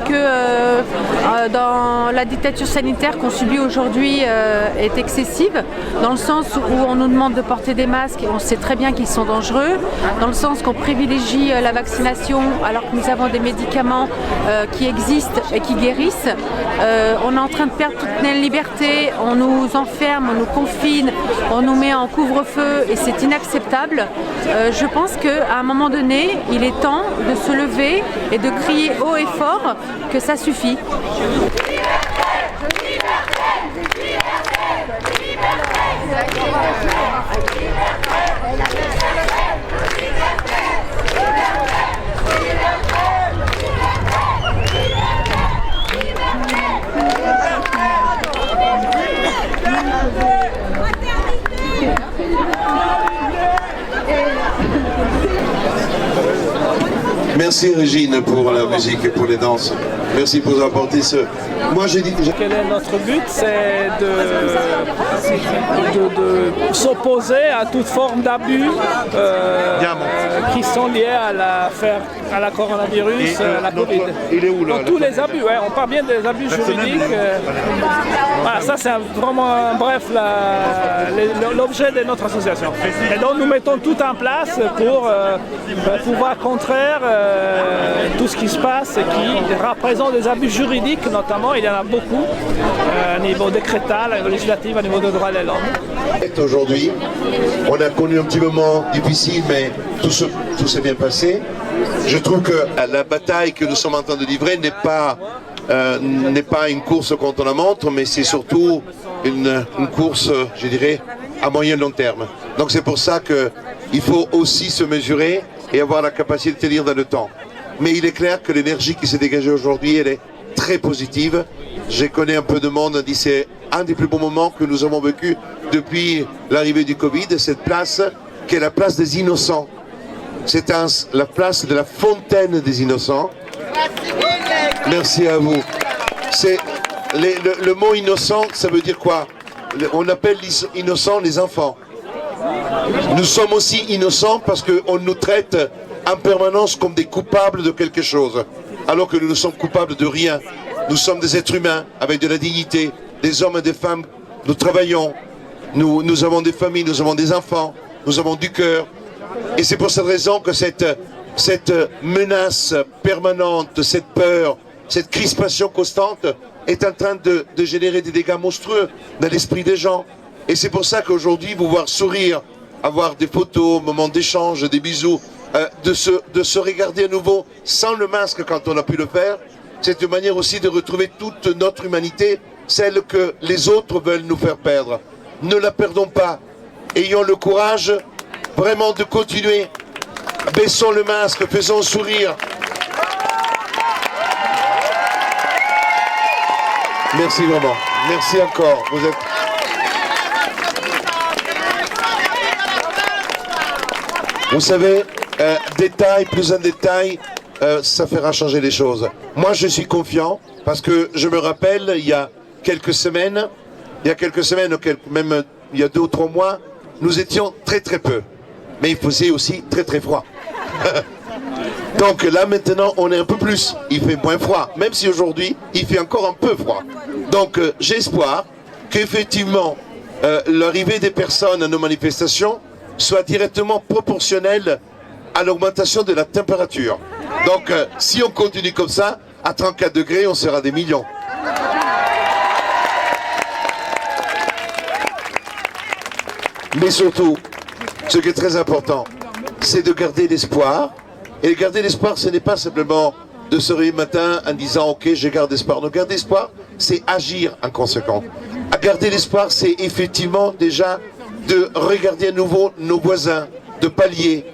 que dans la dictature sanitaire qu'on subit aujourd'hui est excessive, dans le sens où on nous demande de porter des masques et on sait très bien qu'ils sont dangereux, dans le sens qu'on privilégie la vaccination alors que nous avons des médicaments qui existent et qui guérissent. On est en train de perdre toute notre liberté, on nous enferme, on nous confine, on nous met en couvre-feu et c'est inacceptable. Je pense qu'à un moment donné, il est temps de se lever et de crier haut et fort que ça suffit. Merci Régine pour la musique et pour les danses. Merci pour apporter ce... Moi j'ai dit... Quel est notre but? C'est de s'opposer à toute forme d'abus qui sont liés à la coronavirus, à la Covid. Il est où là? Donc, tous les abus, ouais, on parle bien des abus juridiques. Voilà, ça c'est vraiment bref l'objet de notre association. Et donc nous mettons tout en place pour pouvoir contraire tout ce qui se passe et qui représente des abus juridiques notamment. Il y en a beaucoup au niveau décrétal, au niveau législatif, au niveau des droits de l'homme. Aujourd'hui, on a connu un petit moment difficile, mais tout s'est bien passé. Je trouve que la bataille que nous sommes en train de livrer n'est pas une course contre la montre, mais c'est surtout une course, je dirais, à moyen long terme. Donc c'est pour ça qu'il faut aussi se mesurer et avoir la capacité de tenir dans le temps. Mais il est clair que l'énergie qui s'est dégagée aujourd'hui, elle est très positive. Je connais un peu de monde, on dit c'est un des plus beaux moments que nous avons vécu depuis l'arrivée du Covid, cette place qui est la place des innocents. C'est la place de la fontaine des innocents. Merci à vous. Le mot innocent, ça veut dire quoi? On appelle innocents les enfants. Nous sommes aussi innocents parce qu'on nous traite en permanence comme des coupables de quelque chose, alors que nous ne sommes coupables de rien. Nous sommes des êtres humains avec de la dignité, des hommes et des femmes. Nous travaillons, nous avons des familles, nous avons des enfants, nous avons du cœur. Et c'est pour cette raison que cette menace permanente, cette peur, cette crispation constante est en train de générer des dégâts monstrueux dans l'esprit des gens. Et c'est pour ça qu'aujourd'hui, vous voir sourire, avoir des photos, moments d'échange, des bisous, de se regarder à nouveau sans le masque quand on a pu le faire, c'est une manière aussi de retrouver toute notre humanité, celle que les autres veulent nous faire perdre. Ne la perdons pas. Ayons le courage vraiment de continuer. Baissons le masque, faisons sourire. Merci vraiment. Merci encore. Vous êtes... Vous savez, détail plus un détail, ça fera changer les choses. Moi, je suis confiant parce que je me rappelle, il y a quelques semaines, même il y a 2 ou 3 mois, nous étions très très peu. Mais il faisait aussi très très froid. Donc là maintenant, on est un peu plus. Il fait moins froid, même si aujourd'hui, il fait encore un peu froid. Donc j'ai espoir qu'effectivement, l'arrivée des personnes à nos manifestations soit directement proportionnelle à l'augmentation de la température. Donc si on continue comme ça, à 34 degrés, on sera des millions. Mais surtout, ce qui est très important, c'est de garder l'espoir. Et garder l'espoir, ce n'est pas simplement de se réveiller le matin en disant « Ok, je garde espoir ». Non, garder espoir, c'est agir en conséquence. À garder l'espoir, c'est effectivement déjà de regarder à nouveau nos voisins, de pallier,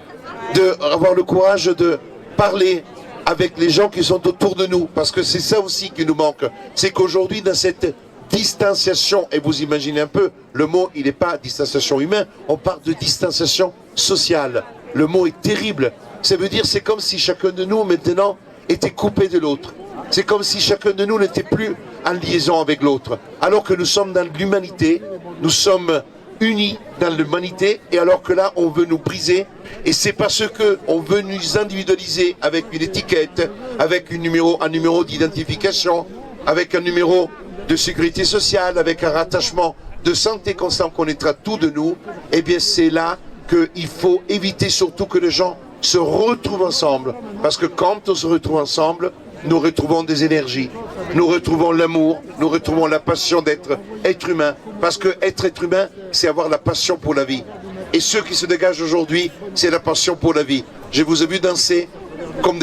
d'avoir le courage de parler avec les gens qui sont autour de nous. Parce que c'est ça aussi qui nous manque. C'est qu'aujourd'hui, dans cette distanciation, et vous imaginez un peu, le mot, il n'est pas distanciation humaine, on parle de distanciation sociale. Le mot est terrible. Ça veut dire, c'est comme si chacun de nous, maintenant, était coupé de l'autre. C'est comme si chacun de nous n'était plus en liaison avec l'autre. Alors que nous sommes dans l'humanité, nous sommes unis dans l'humanité, et alors que là, on veut nous briser. Et c'est parce qu'on veut nous individualiser avec une étiquette, avec un numéro d'identification, avec un numéro de sécurité sociale, avec un rattachement de santé constant qu'on connaîtra tout de nous. Eh bien, c'est là qu'il faut éviter surtout que les gens se retrouvent ensemble. Parce que quand on se retrouve ensemble, nous retrouvons des énergies, nous retrouvons l'amour, nous retrouvons la passion d'être être humain. Parce que être humain, c'est avoir la passion pour la vie. Et ce qui se dégage aujourd'hui, c'est la passion pour la vie. Je vous ai vu danser comme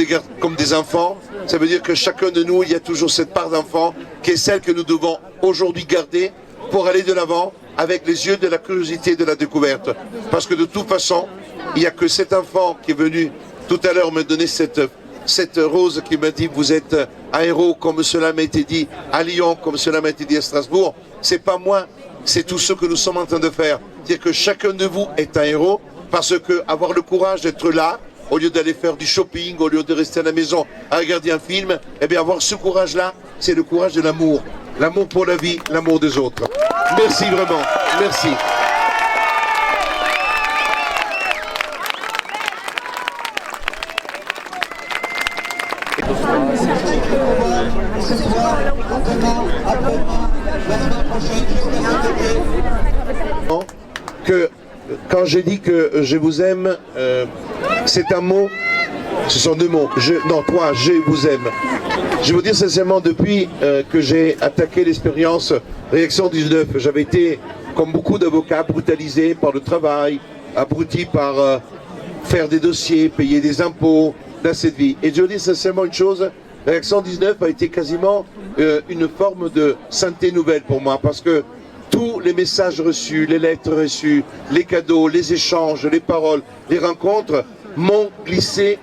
des enfants. Ça veut dire que chacun de nous, il y a toujours cette part d'enfant qui est celle que nous devons aujourd'hui garder pour aller de l'avant avec les yeux de la curiosité et de la découverte. Parce que de toute façon, il n'y a que cet enfant qui est venu tout à l'heure me donner cette rose qui m'a dit vous êtes un héros comme cela m'a été dit à Lyon, comme cela m'a été dit à Strasbourg. C'est pas moi, c'est tout ce que nous sommes en train de faire. C'est-à-dire que chacun de vous est un héros parce que avoir le courage d'être là, au lieu d'aller faire du shopping, au lieu de rester à la maison à regarder un film, eh bien avoir ce courage-là, c'est le courage de l'amour. L'amour pour la vie, l'amour des autres. Merci vraiment, merci. Que quand j'ai dit que je vous aime, c'est un mot, ce sont deux mots, trois, je vous aime. Je vais vous dire sincèrement, depuis que j'ai attaqué l'expérience Réaction 19, j'avais été, comme beaucoup d'avocats, brutalisé par le travail, abruti par faire des dossiers, payer des impôts dans cette vie. Et je veux dire sincèrement une chose, Réaction 19 a été quasiment une forme de santé nouvelle pour moi, parce que tous les messages reçus, les lettres reçues, les cadeaux, les échanges, les paroles, les rencontres m'ont glissé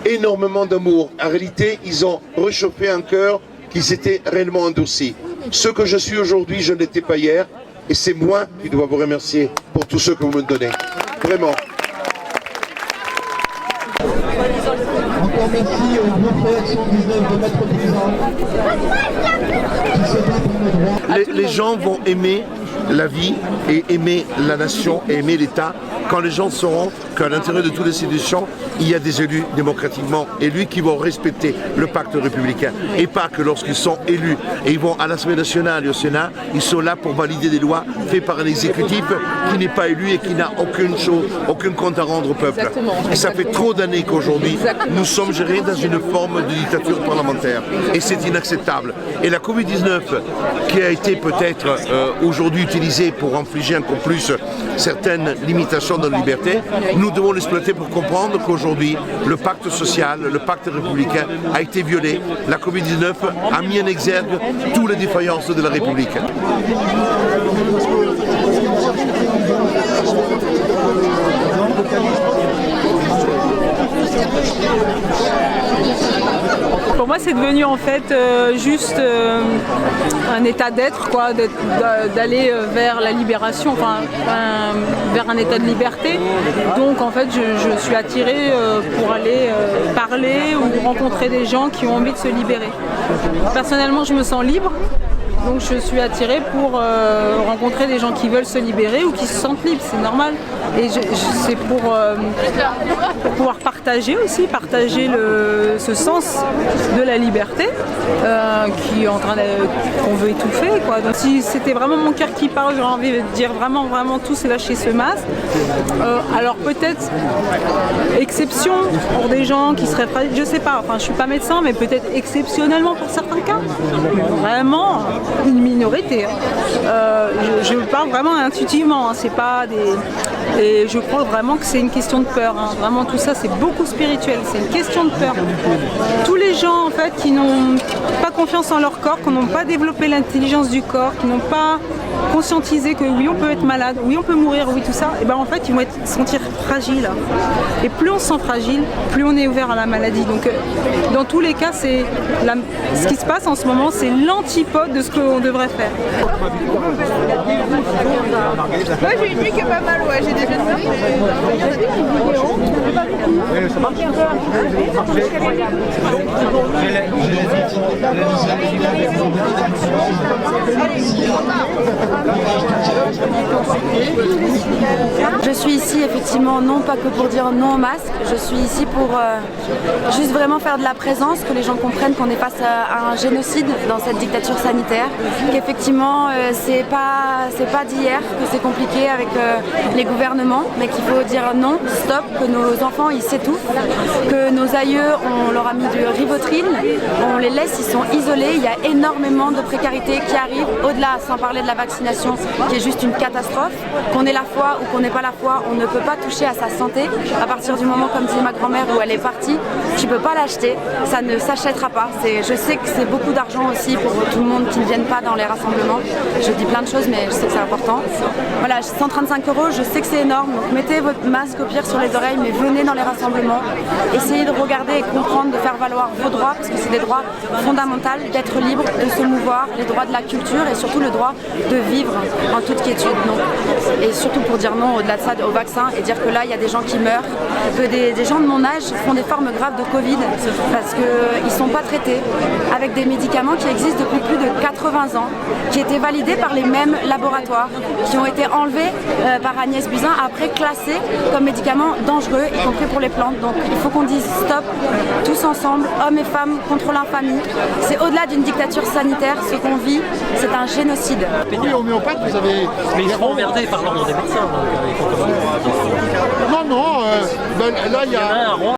énormément d'amour. En réalité, ils ont réchauffé un cœur qui s'était réellement endurci. Ce que je suis aujourd'hui, je n'étais pas hier, et c'est moi qui dois vous remercier pour tout ce que vous me donnez. Vraiment. Encore merci au groupe Réaction 19 de Maître Prison qui se bat pour nos droits. Les gens vont aimer la vie et aimer la nation et aimer l'État quand les gens sauront qu'à l'intérieur de toutes les institutions, il y a des élus démocratiquement élus qui vont respecter le pacte républicain. Et pas que lorsqu'ils sont élus et ils vont à l'Assemblée nationale et au Sénat, ils sont là pour valider des lois faites par un exécutif qui n'est pas élu et qui n'a aucun compte à rendre au peuple. Exactement. Et ça fait trop d'années qu'aujourd'hui, nous sommes gérés dans une forme de dictature parlementaire. Et c'est inacceptable. Et la Covid-19, qui a été peut-être aujourd'hui utilisée pour infliger encore plus certaines limitations de la liberté, nous devons l'exploiter pour comprendre qu'aujourd'hui, le pacte social, le pacte républicain a été violé. La Covid-19 a mis en exergue toutes les défaillances de la République. Pour moi, c'est devenu en fait juste un état d'être, quoi, d'aller vers la libération, enfin, vers un état de liberté. Donc en fait, je suis attirée pour aller parler ou rencontrer des gens qui ont envie de se libérer. Personnellement, je me sens libre. Donc je suis attirée pour rencontrer des gens qui veulent se libérer ou qui se sentent libres, c'est normal. Et c'est pour pouvoir partager ce sens de la liberté qui est en train qu'on veut étouffer, quoi. Donc si c'était vraiment mon cœur qui parle, j'aurais envie de dire vraiment tous lâcher ce masque. Alors peut-être exception pour des gens qui seraient fragiles, je sais pas, enfin je suis pas médecin, mais peut-être exceptionnellement pour certains cas. Vraiment une minorité. Je parle vraiment intuitivement, hein, c'est pas des... Et je crois vraiment que c'est une question de peur. Hein. Vraiment tout ça c'est beaucoup spirituel, c'est une question de peur. Tous les gens en fait qui n'ont pas confiance en leur corps, qui n'ont pas développé l'intelligence du corps, qui n'ont pas conscientisé que oui on peut être malade, oui on peut mourir, oui tout ça, et ben en fait ils vont se sentir fragiles. Et plus on se sent fragile, plus on est ouvert à la maladie. Donc dans tous les cas c'est ce qui se passe en ce moment, c'est l'antipode de ce qu'on devrait faire. Moi j'ai une nuit qui est pas mal, ouais. Je suis ici effectivement non pas que pour dire non au masque, je suis ici pour juste vraiment faire de la présence, que les gens comprennent qu'on est face à un génocide dans cette dictature sanitaire, qu'effectivement c'est pas d'hier, que c'est compliqué avec les gouvernements, mais qu'il faut dire non, stop, que nos enfants ils s'étouffent, que nos aïeux on leur a mis du Rivotril, on les laisse, ils sont isolés, il y a énormément de précarité qui arrive au-delà, sans parler de la vaccination qui est juste une catastrophe, qu'on ait la foi ou qu'on n'ait pas la foi, on ne peut pas toucher à sa santé. À partir du moment, comme disait ma grand-mère, où elle est partie, tu ne peux pas l'acheter, ça ne s'achètera pas. Je sais que c'est beaucoup d'argent aussi pour tout le monde qui ne viennent pas dans les rassemblements. Je dis plein de choses, mais je sais que c'est important. Voilà, 135 €, je sais que c'est énorme, donc mettez votre masque au pire sur les oreilles, mais venez dans les rassemblements. Essayez de regarder et comprendre, de faire valoir vos droits, parce que c'est des droits fondamentaux, d'être libre, de se mouvoir, les droits de la culture et surtout le droit de vivre en toute quiétude. Donc, et surtout pour dire non au-delà de ça au vaccin et dire que là il y a des gens qui meurent, que des gens de mon âge font des formes graves de Covid parce qu'ils ne sont pas traités avec des médicaments qui existent depuis plus de 80 ans, qui étaient validés par les mêmes laboratoires, qui ont été enlevés par Agnès Buzyn, après classés comme médicaments dangereux, y compris pour les plantes. Donc il faut qu'on dise stop, tous ensemble, hommes et femmes contre l'infamie. C'est au-delà d'une dictature sanitaire, ce qu'on vit, c'est un génocide. Oui, homéopathe, vous avez... Mais ils seront emmerdés par l'ordre des médecins, donc il faut quand même... Non, non, là il y a...